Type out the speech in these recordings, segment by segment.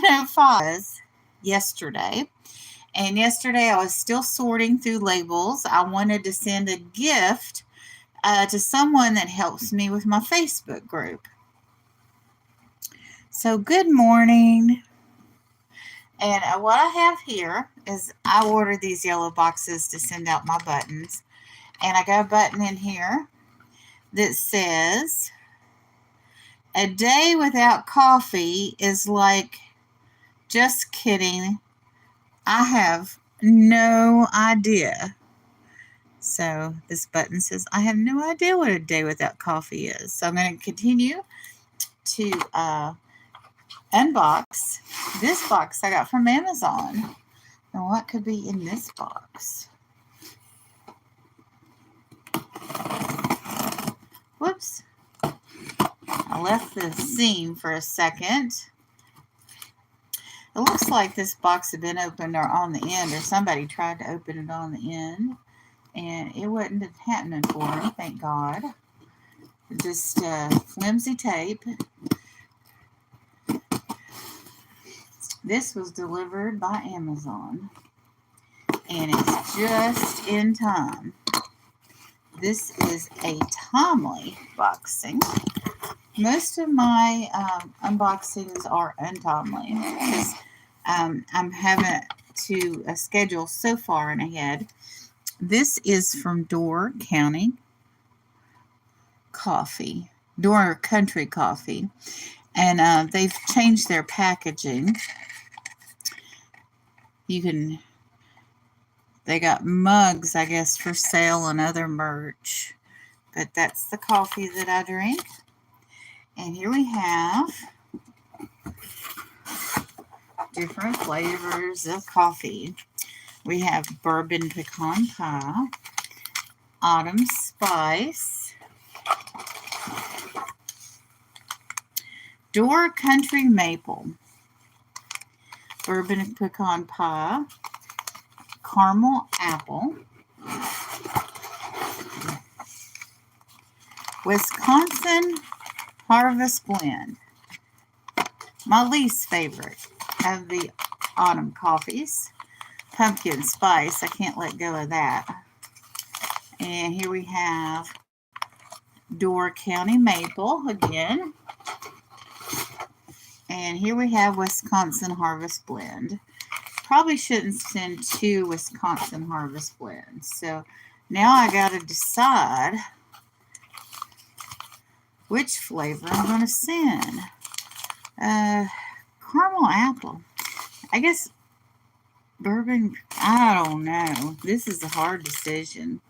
105 yesterday. And yesterday I was still sorting through labels. I wanted to send a gift to someone that helps me with my Facebook group. So, good morning. And what I have here is I ordered these yellow boxes to send out my buttons. And I got a button in here that says, "A day without coffee is like, just kidding. I have no idea." So this button says, "I have no idea what a day without coffee is." So I'm going to continue to unbox this box I got from Amazon. And what could be in this box? Whoops. I left the seam for a second. It looks like this box had been opened or on the end, or somebody tried to open it on the end, and it wasn't happening for me, thank God. Just flimsy tape. This was delivered by Amazon, and it's just in time. This is a timely boxing. Most of my unboxings are untimely because I'm having to schedule so far in ahead. This is from Door Country Coffee, and they've changed their packaging. They got mugs, I guess, for sale and other merch, but that's the coffee that I drink. And here we have different flavors of coffee. We have bourbon pecan pie, autumn spice, Door Country maple, bourbon pecan pie, caramel apple, Wisconsin Harvest Blend. My least favorite of the autumn coffees, pumpkin spice. I can't let go of that. And here we have Door County maple again. And here we have Wisconsin Harvest Blend. Probably shouldn't send 2 Wisconsin Harvest Blends. So now I got to decide which flavor I'm going to send. Caramel apple. I guess bourbon, I don't know. This is a hard decision.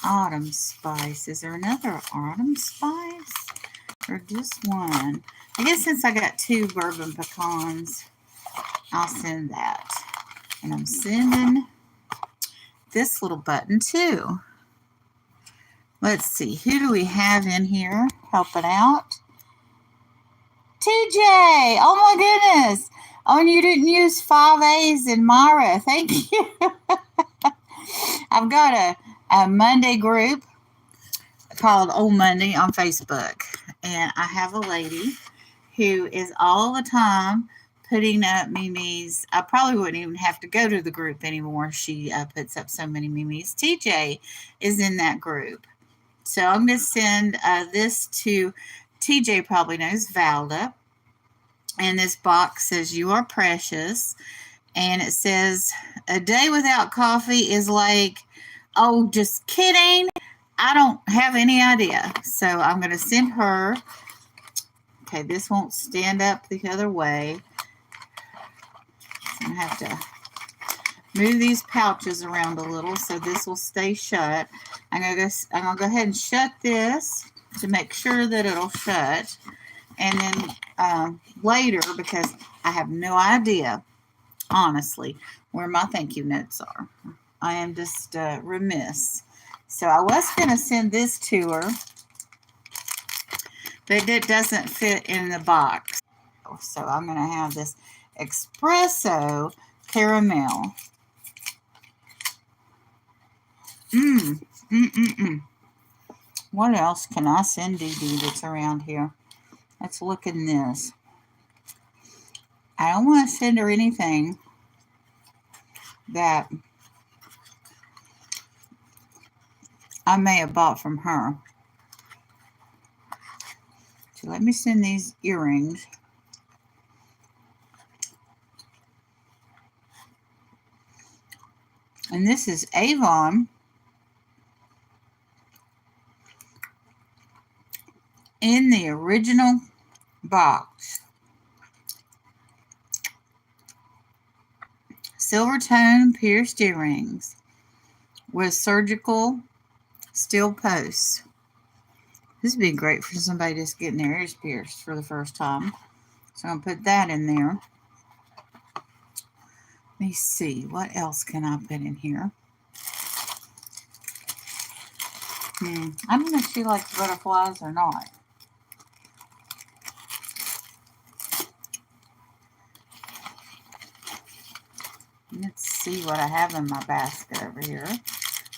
Autumn spice. Is there another autumn spice? Or just one? I guess since I got 2 bourbon pecans, I'll send that. And I'm sending this little button too. Let's see, who do we have in here helping out? TJ! Oh my goodness! Oh, and you didn't use 5 A's in Myra. Thank you. I've got a Monday group called Old Monday on Facebook. And I have a lady who is all the time putting up memes. I probably wouldn't even have to go to the group anymore. She puts up so many memes. TJ is in that group. So I'm going to send this to TJ, probably knows Valda. And this box says, "You are precious." And it says, "A day without coffee is like, oh, just kidding. I don't have any idea." So I'm going to send her. Okay, this won't stand up the other way. I'm going to have to move these pouches around a little so this will stay shut. I'm going to go ahead and shut this to make sure that it'll shut. And then later, because I have no idea, honestly, where my thank you notes are. I am just remiss. So I was going to send this to her, but it doesn't fit in the box. So I'm going to have this espresso caramel. What else can I send Dee Dee that's around here? Let's look in this. I don't want to send her anything that I may have bought from her. So let me send these earrings. And this is Avon in the original box. Silver tone pierced earrings with surgical steel posts. This would be great for somebody just getting their ears pierced for the first time. So I'm going to put that in there. Let me see. What else can I put in here? I don't know if she likes butterflies or not. Let's see what I have in my basket over here.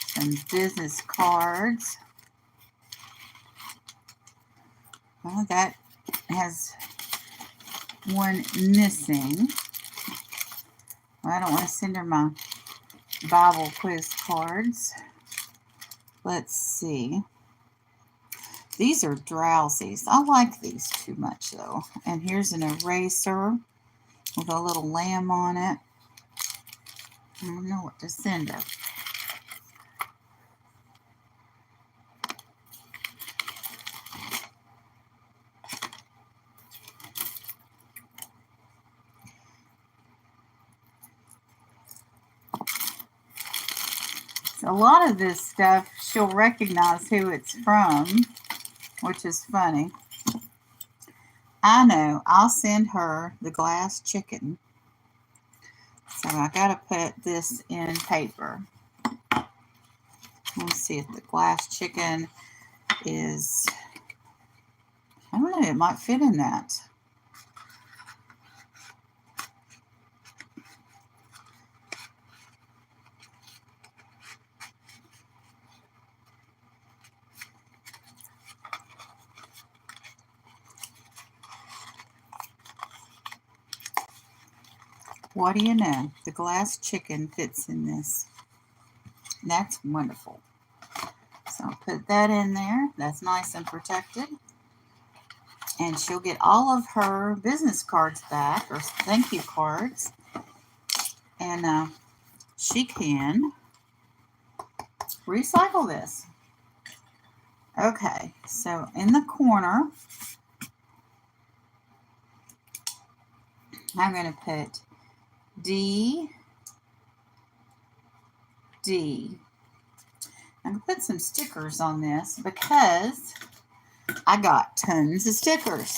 Some business cards. Well, that has one missing. Well, I don't want to send her my Bible quiz cards. Let's see. These are Drowsies. I like these too much, though. And here's an eraser with a little lamb on it. I don't know what to send her. A lot of this stuff, she'll recognize who it's from, which is funny. I know. I'll send her the glass chicken. So I got to put this in paper. Let's see if the glass chicken is, I don't know, it might fit in that. What do you know? The glass chicken fits in this. That's wonderful. So I'll put that in there. That's nice and protected. And she'll get all of her business cards back, or thank you cards. And she can recycle this. Okay, so in the corner, I'm going to put D. I'm going to put some stickers on this because I got tons of stickers.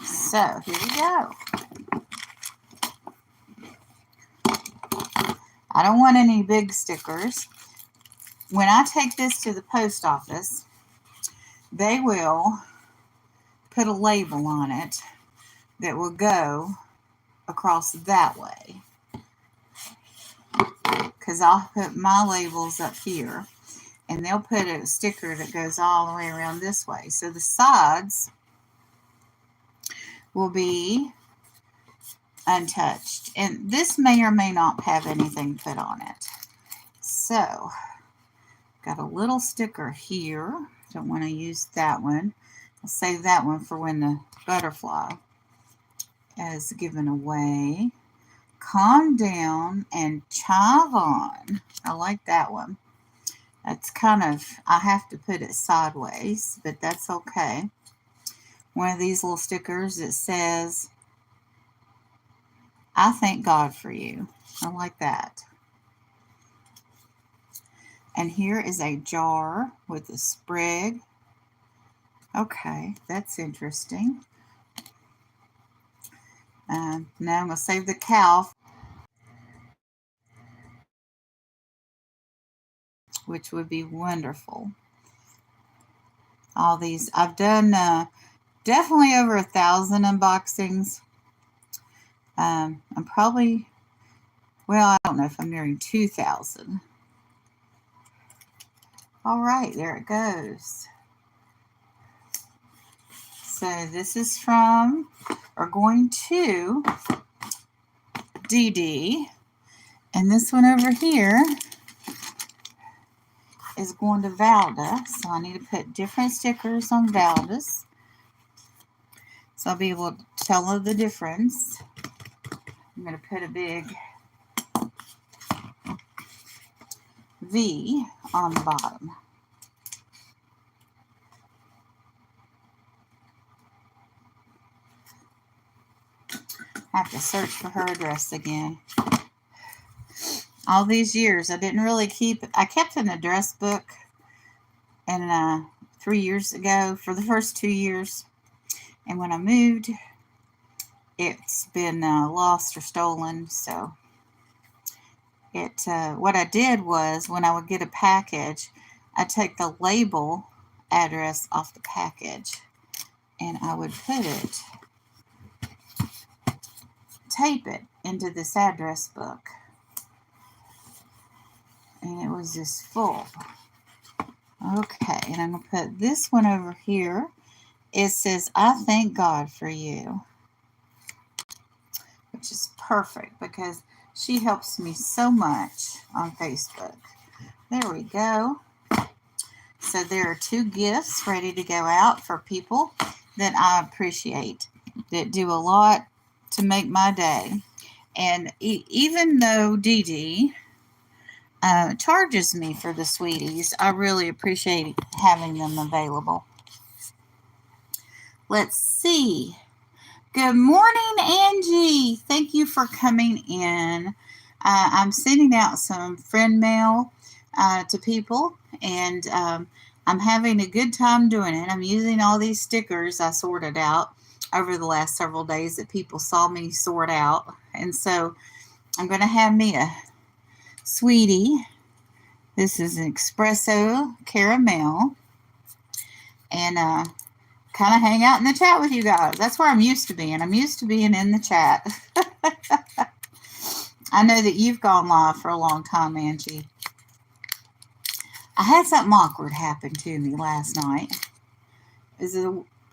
So here we go. I don't want any big stickers. When I take this to the post office, they will put a label on it that will go across that way. Because I'll put my labels up here, and they'll put a sticker that goes all the way around this way. So the sides will be untouched. And this may or may not have anything put on it. So, got a little sticker here. Don't want to use that one. I'll save that one for when the butterfly is given away. Calm down and chive on. I like that one. That's kind of, I have to put it sideways, but that's okay. One of these little stickers that says, I thank God for you. I like that. And here is a jar with a sprig. Okay, that's interesting. Now I'm going to save the cow, which would be wonderful. All these, I've done definitely over 1,000 unboxings. I'm probably, well, I don't know if I'm nearing 2,000. All right, there it goes. So this is from, or going to, Dee Dee. And this one over here is going to Valda. So I need to put different stickers on Valda's. So I'll be able to tell her the difference. I'm going to put a big V on the bottom. I have to search for her address again. All these years, I didn't really keep, I kept an address book, and 3 years ago for the first 2 years. And when I moved, it's been lost or stolen. So what I did was, when I would get a package, I'd take the label address off the package and I would tape it into this address book. And it was just full. Okay, and I'm going to put this one over here. It says, I thank God for you. Which is perfect because she helps me so much on Facebook. There we go. So there are 2 gifts ready to go out for people that I appreciate, that do a lot to make my day. And even though Dee Dee charges me for the sweeties, I really appreciate having them available. Let's see. Good morning, Angie. Thank you for coming in. I'm sending out some friend mail to people, and I'm having a good time doing it. I'm using all these stickers I sorted out over the last several days that people saw me sort out. And so I'm going to have me a sweetie. This is an espresso caramel. And kind of hang out in the chat with you guys. That's where I'm used to being. I'm used to being in the chat. I know that you've gone live for a long time, Angie. I had something awkward happen to me last night.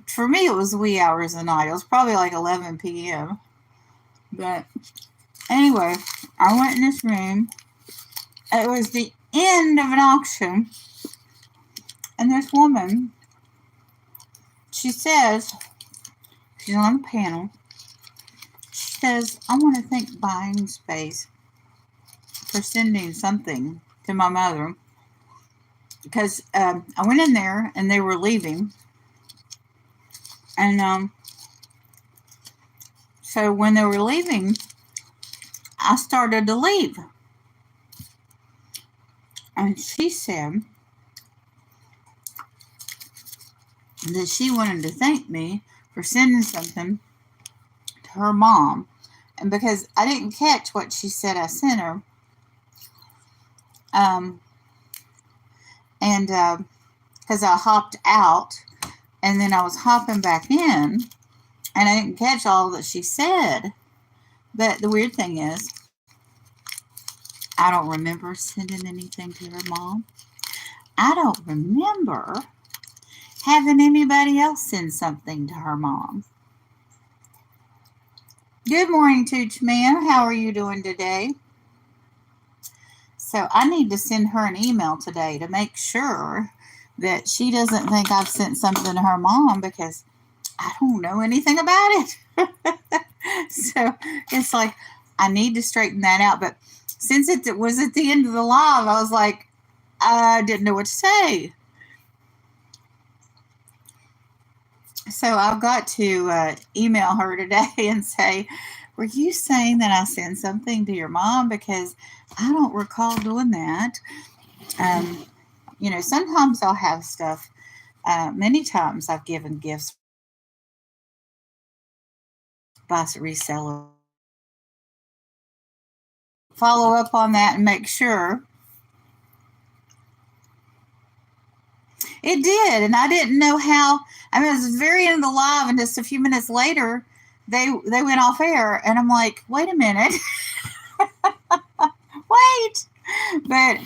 For me, it was wee hours of the night. It was probably like 11 p.m. But anyway, I went in this room. It was the end of an auction. And this woman, she says, she's on a panel. She says, I want to thank Buying Space for sending something to my mother. Because I went in there and they were leaving. And so when they were leaving, I started to leave. And she said that she wanted to thank me for sending something to her mom. And because I didn't catch what she said I sent her, because I hopped out and then I was hopping back in and I didn't catch all that she said. But the weird thing is, I don't remember sending anything to her mom. I don't remember having anybody else send something to her mom. Good morning, Tooch Man. How are you doing today? So I need to send her an email today to make sure that she doesn't think I've sent something to her mom, because I don't know anything about it. So it's like, I need to straighten that out. But since it was at the end of the live, I was like, I didn't know what to say. So I've got to email her today and say, were you saying that I sent something to your mom? Because I don't recall doing that. Sometimes I'll have stuff. Many times I've given gifts by reseller. Follow up on that and make sure. It did, and I didn't know how. I mean, it was the very end of the live, and just a few minutes later, they went off air, and I'm like, wait a minute. Wait. But,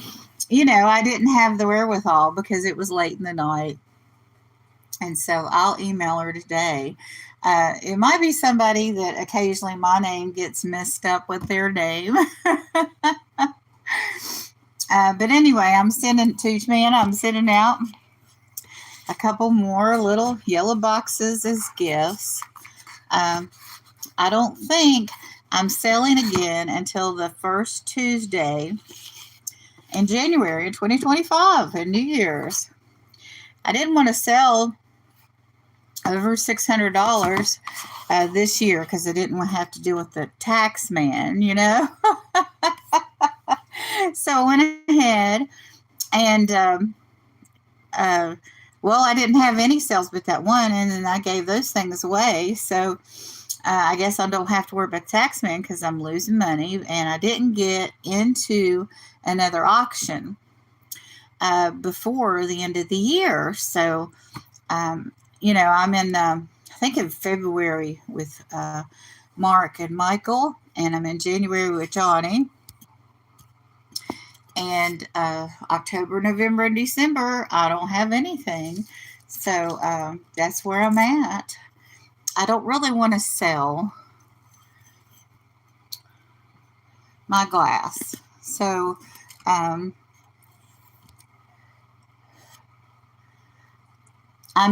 I didn't have the wherewithal because it was late in the night. And so I'll email her today. It might be somebody that occasionally my name gets messed up with their name. But anyway, I'm sending out a couple more little yellow boxes as gifts. I don't think I'm selling again until the first Tuesday in January 2025 and New Year's. I didn't want to sell over $600 this year because I didn't want to have to deal with the tax man, So I went ahead and, well, I didn't have any sales but that one, and then I gave those things away. So I guess I don't have to worry about the tax man because I'm losing money, and I didn't get into another auction before the end of the year. So, I'm in, I think in February with Mark and Michael, and I'm in January with Johnny. And October, November, and December, I don't have anything. So that's where I'm at. I don't really want to sell my glass. So I'm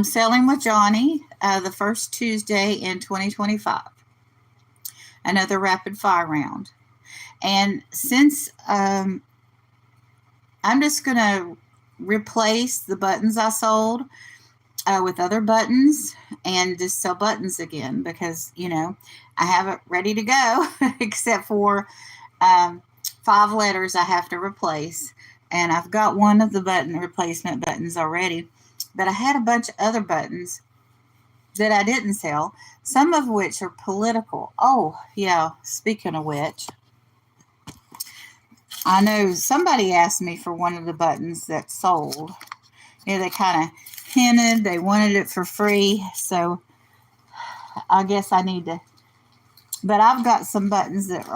selling with Johnny the first Tuesday in 2025. Another rapid fire round. And since I'm just going to replace the buttons I sold with other buttons and just sell buttons again because, I have it ready to go except for 5 letters I have to replace. And I've got one of the replacement buttons already. But I had a bunch of other buttons that I didn't sell, some of which are political. Oh, yeah, speaking of which, I know somebody asked me for one of the buttons that sold. They kind of hinted they wanted it for free, so I guess I need to. But I've got some buttons that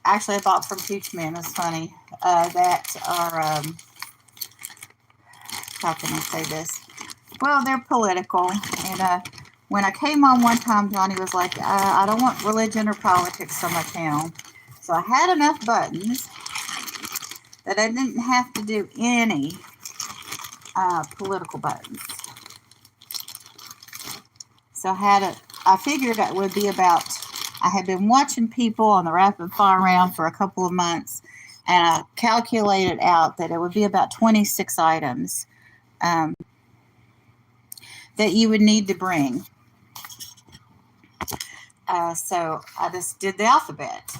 actually I bought from Peachman. It's funny that are how can I say this? Well, they're political, and when I came on one time, Johnny was like, "I don't want religion or politics on my channel," so I had enough buttons that I didn't have to do any political buttons. So I figured it would be about, I had been watching people on the rapid fire round for a couple of months, and I calculated out that it would be about 26 items that you would need to bring. So I just did the alphabet.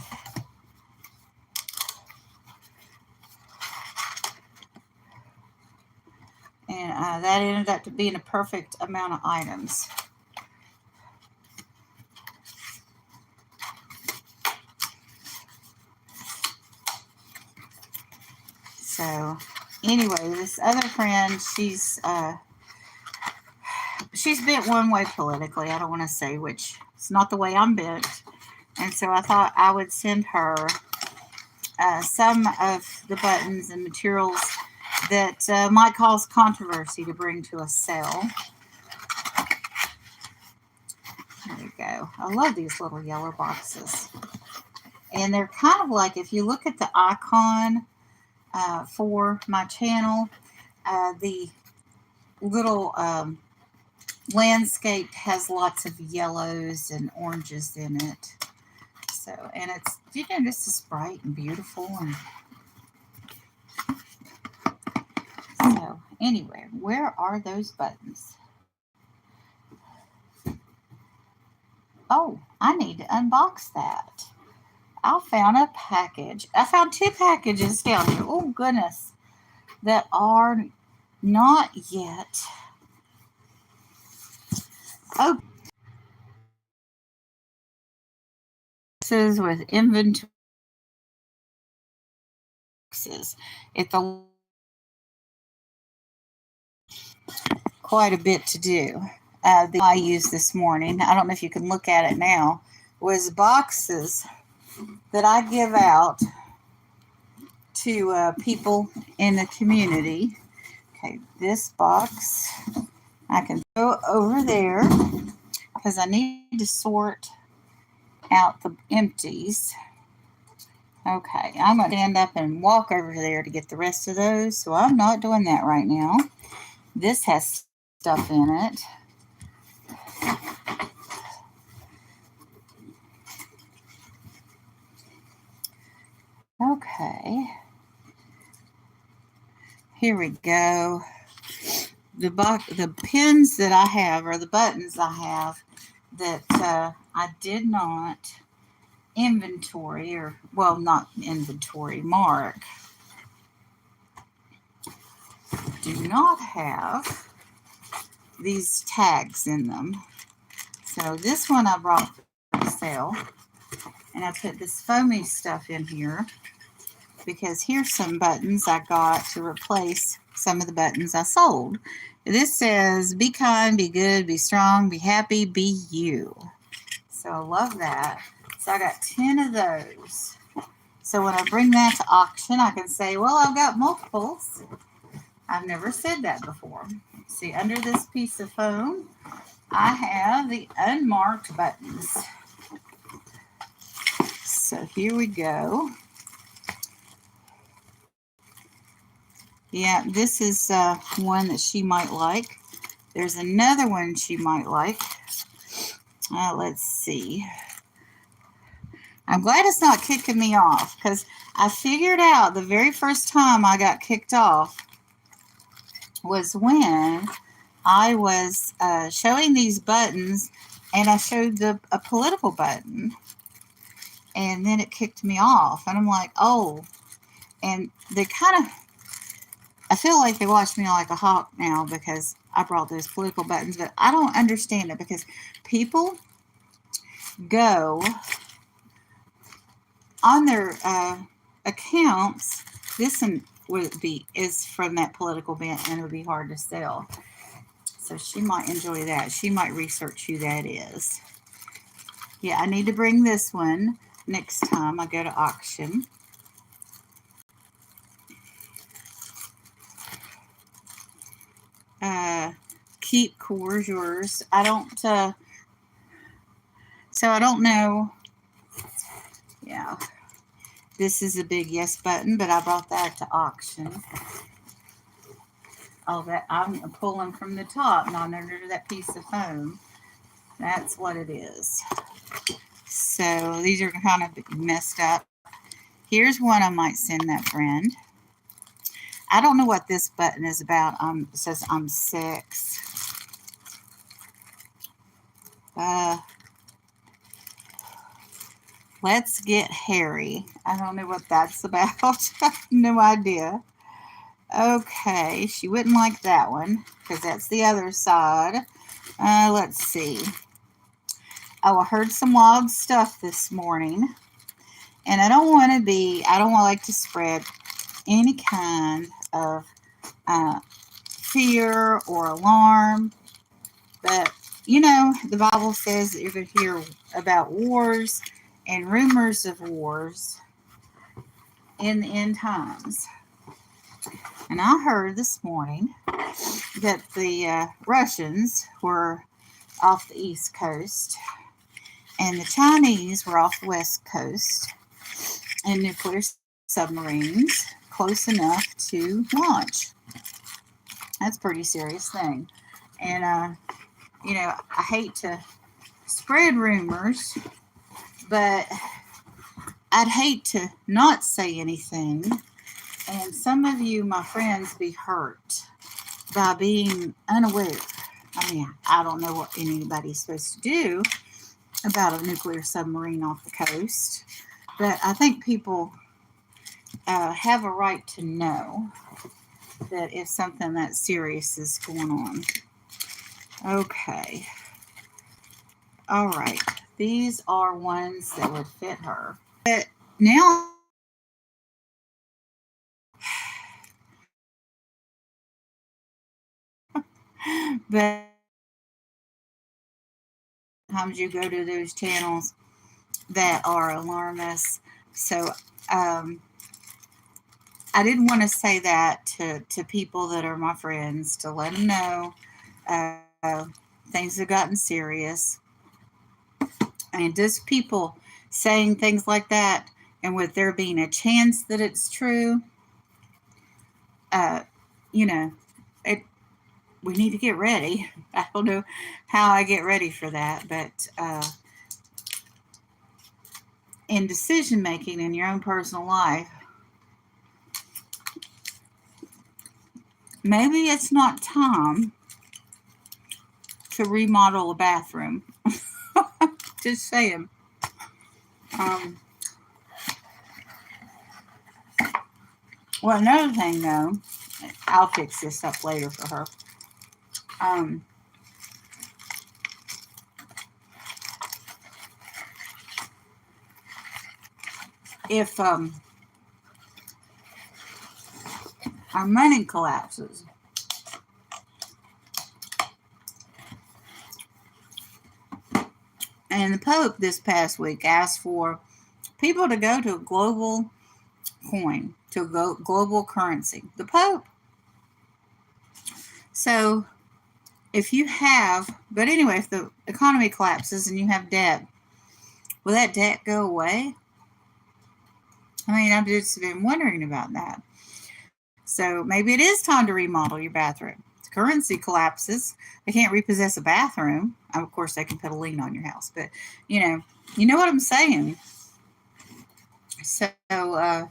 And that ended up to being a perfect amount of items. So anyway, this other friend, she's bent one way politically. I don't want to say which. It's not the way I'm bent. And so I thought I would send her some of the buttons and materials that might cause controversy to bring to a sale. There we go. I love these little yellow boxes. And they're kind of like, if you look at the icon for my channel, the little landscape has lots of yellows and oranges in it. So, and it's, just as bright and beautiful. And so, anyway, where are those buttons? Oh, I need to unbox that. I found a package. I found 2 packages down here. Oh, goodness. That are not yet. Oh. This is with inventory. It's quite a bit to do. The I used this morning, I don't know if you can look at it now, was boxes that I give out to people in the community. Okay, this box, I can go over there because I need to sort out the empties. Okay, I'm going to stand up and walk over there to get the rest of those, so I'm not doing that right now. This has stuff in it. Okay. Here we go. The pins that I have, or the buttons I have, that I did not inventory, or, well, not inventory, mark, do not have these tags in them. So this one I brought for sale, and I put this foamy stuff in here because here's some buttons I got to replace some of the buttons I sold. This says, be kind, be good, be strong, be happy, be you. So I love that. So I got 10 of those. So when I bring that to auction, I can say, well, I've got multiples. I've never said that before. See, under this piece of foam, I have the unmarked buttons. So here we go. Yeah, this is one that she might like. There's another one she might like. Let's see. I'm glad it's not kicking me off, because I figured out the very first time I got kicked off was when I was showing these buttons, and I showed a political button, and then it kicked me off. And I'm like, oh. And they kind of, I feel like they watch me like a hawk now because I brought those political buttons, but I don't understand it because people go on their accounts. This one is from that political bent, and it would be hard to sell. So she might enjoy that. She might research who that is. Yeah, I need to bring this one next time I go to auction. Keep Coors yours. I don't, so I don't know. Yeah. This is a big yes button, but I brought that to auction. Oh, that I'm pulling from the top, not under that piece of foam. That's what it is. So these are kind of messed up. Here's one I might send that friend. I don't know what this button is about. It says I'm 6. Let's get hairy. I don't know what that's about. I have no idea. Okay, she wouldn't like that one because that's the other side. Let's see. Oh, I heard some wild stuff this morning, and I don't want to like to spread any kind of fear or alarm, but you know, the Bible says that you're going to hear about wars and rumors of wars in the end times. And I heard this morning that the Russians were off the East Coast and the Chinese were off the West Coast, and nuclear submarines close enough to launch. That's a pretty serious thing. And, you know, I hate to spread rumors, but I'd hate to not say anything. And some of you, my friends, be hurt by being unaware. I mean, I don't know what anybody's supposed to do about a nuclear submarine off the coast, but I think people have a right to know that if something that serious is going on. Okay. All right. These are ones that would fit her. But now, but sometimes you go to those channels that are alarmist. So I didn't want to say that to people that are my friends, to let them know Things have gotten serious. And just people saying things like that, and with there being a chance that it's true, you know, it, we need to get ready. I don't know how I get ready for that, but in decision making in your own personal life, maybe it's not time to remodel a bathroom. Just saying. Well, another thing though, I'll fix this up later for her. If our money collapses, and the Pope this past week asked for people to go to a global coin, to a global currency, the Pope. So if you have, but anyway, if the economy collapses and you have debt, will that debt go away? I mean, I've just been wondering about that. So maybe it is time to remodel your bathroom. If the currency collapses, they can't repossess a bathroom. Of course, they can put a lien on your house, but you know what I'm saying. So, but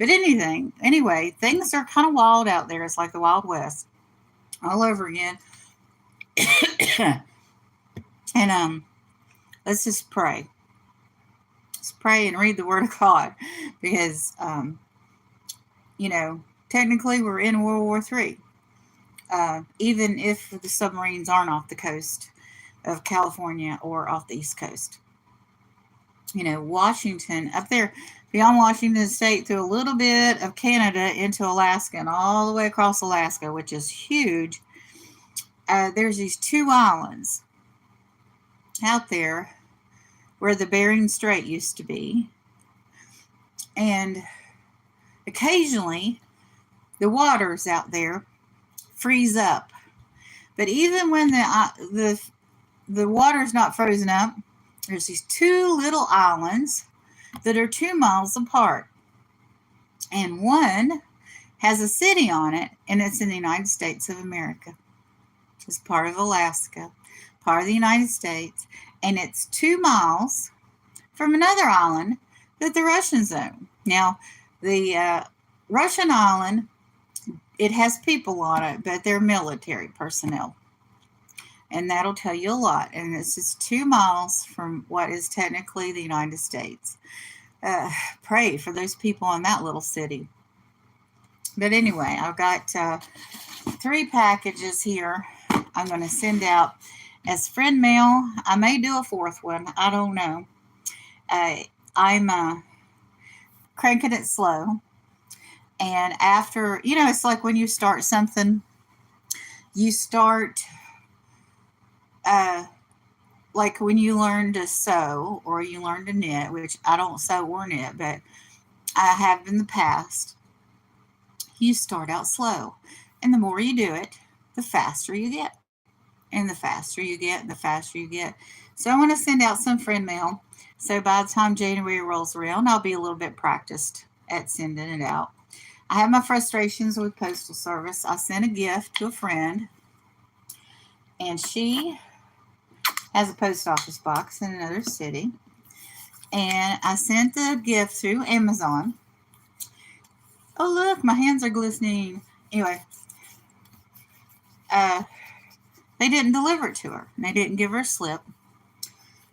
anyway, things are kind of wild out there. It's like the Wild West all over again. And let's just pray. Let's pray and read the Word of God, because technically we're in World War III. Even if the submarines aren't off the coast of California or off the East Coast. Washington, up there beyond Washington State, through a little bit of Canada into Alaska, and all the way across Alaska, which is huge. There's these two islands out there where the Bering Strait used to be. And occasionally the waters out there freeze up. But even when the water's not frozen up, there's these two little islands that are 2 miles apart. And one has a city on it, and it's in the United States of America. It's part of Alaska, part of the United States, and it's 2 miles from another island that the Russians own. Now, the Russian island, it has people on it, but they're military personnel. And that'll tell you a lot. And it's just 2 miles from what is technically the United States. Pray for those people in that little city. But anyway, I've got 3 packages here I'm going to send out as friend mail. I may do a 4th one. I don't know. I'm cranking it slow. And after, it's like when you start something, you start, like when you learn to sew or you learn to knit, which I don't sew or knit, but I have in the past. You start out slow. And the more you do it, the faster you get. And the faster you get, the faster you get. So I want to send out some friend mail. So by the time January rolls around, I'll be a little bit practiced at sending it out. I have my frustrations with Postal Service. I sent a gift to a friend, and she has a post office box in another city. And I sent the gift through Amazon. Oh, look, my hands are glistening. Anyway, they didn't deliver it to her. And they didn't give her a slip.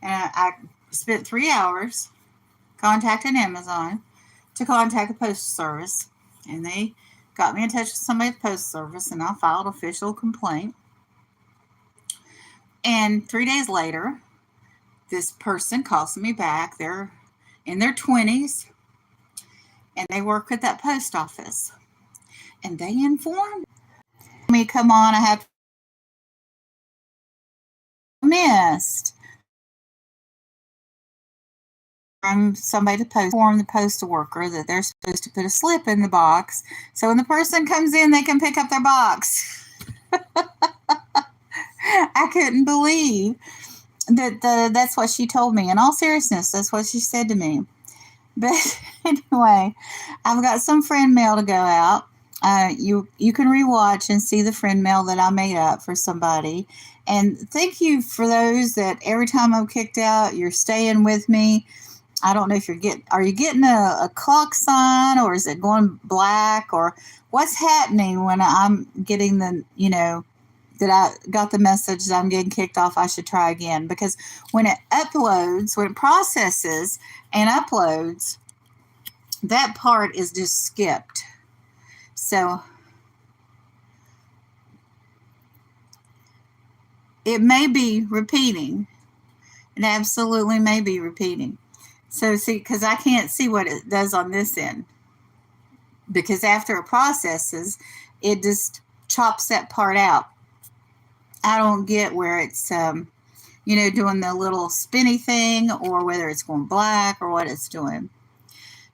And I spent 3 hours contacting Amazon to contact the Postal Service. And they got me in touch with somebody at the Postal Service, and I filed an official complaint. And 3 days later, this person calls me back. They're in their 20s, and they work at that post office. And they informed me, come on, I have missed from somebody to inform the postal worker that they're supposed to put a slip in the box. So when the person comes in, they can pick up their box. I couldn't believe that that's what she told me. In all seriousness, that's what she said to me. But anyway, I've got some friend mail to go out. You can rewatch and see the friend mail that I made up for somebody. And thank you for those that every time I'm kicked out, you're staying with me. I don't know if are you getting a clock sign, or is it going black, or what's happening when I'm getting that I got the message that I'm getting kicked off, I should try again. Because when it processes and uploads, that part is just skipped. So it may be repeating. It absolutely may be repeating. So see, because I can't see what it does on this end. Because after it processes, it just chops that part out. I don't get where it's, doing the little spinny thing, or whether it's going black or what it's doing.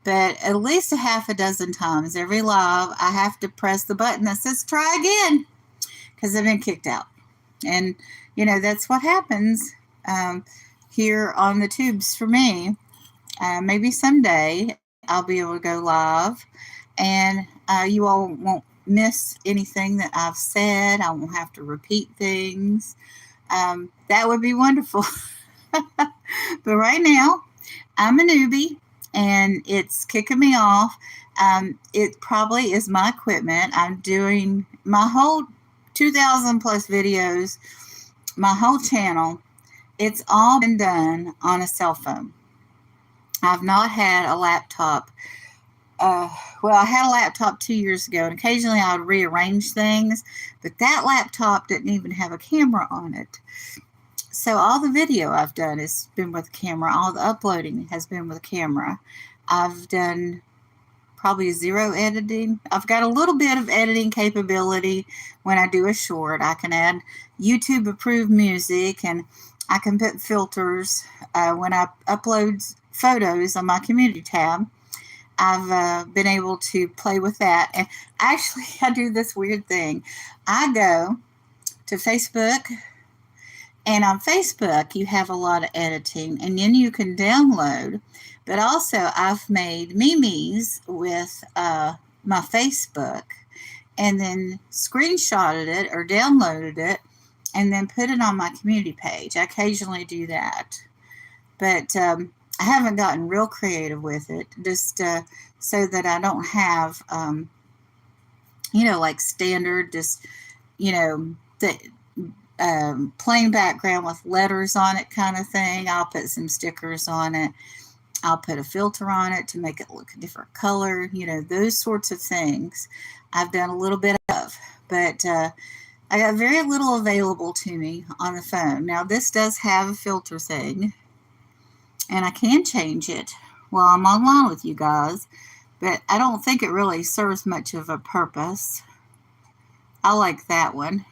But at least a half a dozen times every live, I have to press the button that says try again, because I've been kicked out. And, that's what happens here on the tubes for me. Maybe someday I'll be able to go live, and you all won't miss anything that I've said. I won't have to repeat things. That would be wonderful. But right now, I'm a newbie, and it's kicking me off. It probably is my equipment. I'm doing my whole 2,000 plus videos, my whole channel. It's all been done on a cell phone. I've not had a laptop. I had a laptop 2 years ago, and occasionally I would rearrange things, but that laptop didn't even have a camera on it. So all the video I've done has been with a camera. All the uploading has been with a camera. I've done probably zero editing. I've got a little bit of editing capability when I do a short. I can add YouTube approved music, and I can put filters when I upload photos on my community tab. I've been able to play with that. And actually, I do this weird thing. I go to Facebook, and on Facebook, you have a lot of editing, and then you can download. But also, I've made memes with my Facebook, and then screenshotted it or downloaded it, and then put it on my community page. I occasionally do that. But I haven't gotten real creative with it, just so that I don't have, like standard, just, the plain background with letters on it kind of thing. I'll put some stickers on it. I'll put a filter on it to make it look a different color, those sorts of things I've done a little bit of. But I got very little available to me on the phone. Now, this does have a filter thing, and I can change it while I'm online with you guys, but I don't think it really serves much of a purpose. I like that one.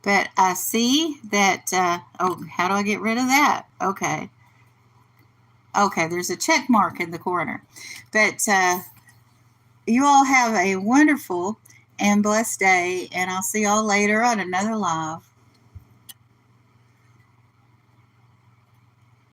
But I see that, how do I get rid of that? Okay, there's a check mark in the corner. But you all have a wonderful and blessed day, and I'll see y'all later on another live.